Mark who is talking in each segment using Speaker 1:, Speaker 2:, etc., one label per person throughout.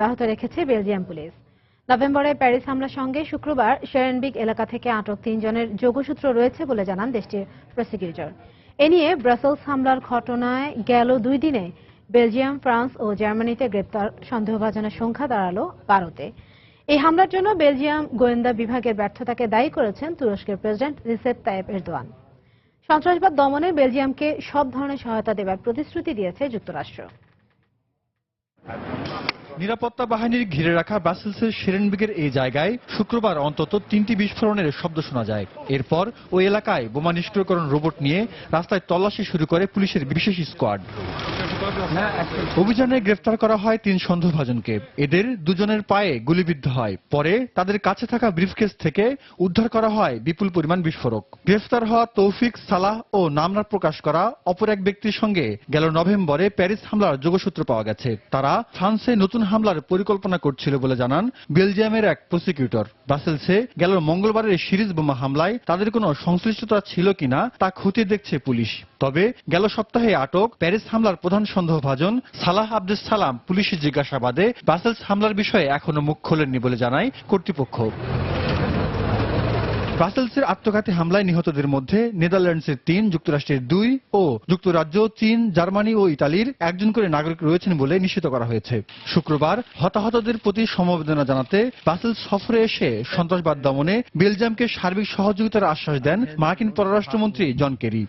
Speaker 1: অব্যাহত রেখেছে Belgium police. নভেম্বরে প্যারিস হামলার সঙ্গে শুক্রবার শেরেনবিগ এলাকা থেকে আটক 3 জনের যোগসূত্র রয়েছে বলে জানান দেশটির প্রসিকিউটর। এ নিয়ে ব্রাসেলস হামলার ঘটনায় গেল 2 দিনে বেলজিয়াম, ফ্রান্স ও জার্মানিতে গ্রেপ্তার সন্দেহভাজনের সংখ্যা দাঁড়ালো 12-তে। এই হামলার জন্য বেলজিয়াম গোয়েন্দা বিভাগের ব্যর্থতাকে দায়ী করেছেন তুরস্কের প্রেসিডেন্ট রিসেপ তাইয়েপ এরদোয়ান। সন্ত্রাসবাদ দমনে বেলজিয়ামকে সব ধরনের সহায়তা দেবার প্রতিশ্রুতি দিয়েছে যুক্তরাষ্ট্র।
Speaker 2: নিরাপত্তা বাহিনীর ঘিরে রাখা ব্রাসেলসের শেরেনবিগের এই জায়গায় শুক্রবার অন্তত 3টি বিস্ফোরণের শব্দ শোনা যায়। এরপর ওই এলাকায় বোমা নিষ্ক্রিয়করণ রোবট নিয়ে রাস্তায় তল্লাশি শুরু করে পুলিশের বিশেষ স্কোয়াড। অভিযানে গ্রেফতার করা হয় 3 সন্দেহভাজনকে। এদের 2 জনের পায়ে গুলিবিদ্ধ হয়। পরে তাদের কাছে থাকা ব্রিফকেস থেকে উদ্ধার করা হয় বিপুল পরিমাণ বিস্ফোরক। গ্রেফতার হওয়া তৌফিক, সালাহ ও নামরা প্রকাশ করা অপর এক ব্যক্তির সঙ্গে গেল নভেম্বরে প্যারিস হামলার যোগসূত্র পাওয়া গেছে। তারা ফ্রান্সে নতুন হামলার পরিকল্পনা করছিল বলে জানান বেলজিয়ামের এক প্রসিকিউটর। ব্রাসেলসে গেল মঙ্গলবারের সিরিজ বোমা হামলায় তাদের কোনো সংশ্লিষ্টতা ছিল কিনা তা খতিয়ে দেখছে পুলিশ। তবে গেল সপ্তাহে আটক প্যারিস হামলার প্রধান সন্দেহভাজন সালাহ আব্দুস সালাম পুলিশের জিজ্ঞাসাবাদে ব্রাসেলস হামলার বিষয়ে এখনো মুখ খোলেননি বলে জানায় কর্তৃপক্ষ। ব্রাসেলসের আত্মঘাতী হামলায় নিহতদের মধ্যে নেদারল্যান্ডসের 3, যুক্তরাষ্ট্রের 2 ও যুক্তরাজ্য, চীন, জার্মানি ও ইতালির 1 জন করে নাগরিক রয়েছেন বলে নিশ্চিত করা হয়েছে। শুক্রবার হতাহতদের প্রতি সমবেদনা জানাতে ব্রাসেলস সফরে এসে সন্ত্রাসবাদ দমনে বেলজিয়ামকে সার্বিক সহযোগিতার আশ্বাস দেন মার্কিন পররাষ্ট্রমন্ত্রী জন কেরি।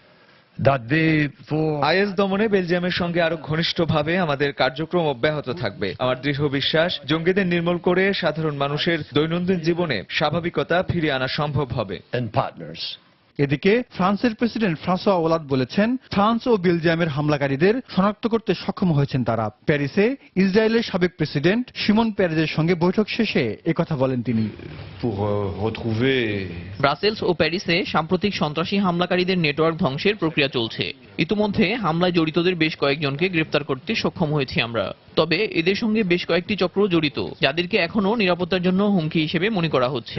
Speaker 3: আইএস দমনে বেলজিয়ামের সঙ্গে আরো ঘনিষ্ঠভাবে আমাদের কার্যক্রম অব্যাহত থাকবে। আমার দৃঢ় বিশ্বাস জঙ্গিদের নির্মূল করে সাধারণ মানুষের দৈনন্দিন জীবনে স্বাভাবিকতা ফিরিয়ে আনা সম্ভব হবে।
Speaker 2: এদিকে ফ্রান্সের প্রেসিডেন্ট ফ্রাঁসোয়া ওলাদ বলেছেন ফ্রান্স ও বেলজিয়ামের হামলাকারীদের শনাক্ত করতে সক্ষম হয়েছেন তারা। প্যারিসে ইসরায়েলের সাবেক প্রেসিডেন্ট শিমন পেরেজের সঙ্গে বৈঠক শেষে একথা বলেন তিনি।
Speaker 4: ব্রাসেলস ও প্যারিসে সাম্প্রতিক সন্ত্রাসী হামলাকারীদের নেটওয়ার্ক ধ্বংসের প্রক্রিয়া চলছে। ইতিমধ্যে হামলায় জড়িতদের বেশ কয়েকজনকে গ্রেফতার করতে সক্ষম হয়েছি আমরা। তবে এদের সঙ্গে বেশ কয়েকটি চক্র জড়িত, যাদেরকে এখনো নিরাপত্তার জন্য হুমকি হিসেবে মনে করা হচ্ছে।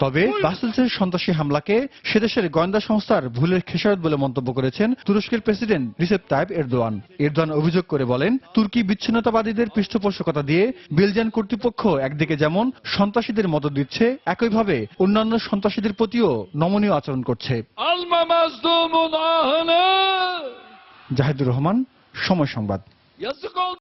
Speaker 2: তবে ব্রাসেলসের সন্ত্রাসী হামলাকে সেদেশের গোয়েন্দা সংস্থার ভুলের খেসারত বলে মন্তব্য করেছেন তুরস্কের president Recep Tayyip Erdogan. Erdogan অভিযোগ করে বলেন তুর্কি বিচ্ছিন্নতাবাদীদের পৃষ্ঠপোষকতা দিয়ে বেলজিয়ান কর্তৃপক্ষ একদিকে যেমন সন্ত্রাসীদের মদত দিচ্ছে, একইভাবে অন্যান্য সন্ত্রাসীদের প্রতিও নমনীয় আচরণ করছে। জাহিদুর রহমান, সময় সংবাদ।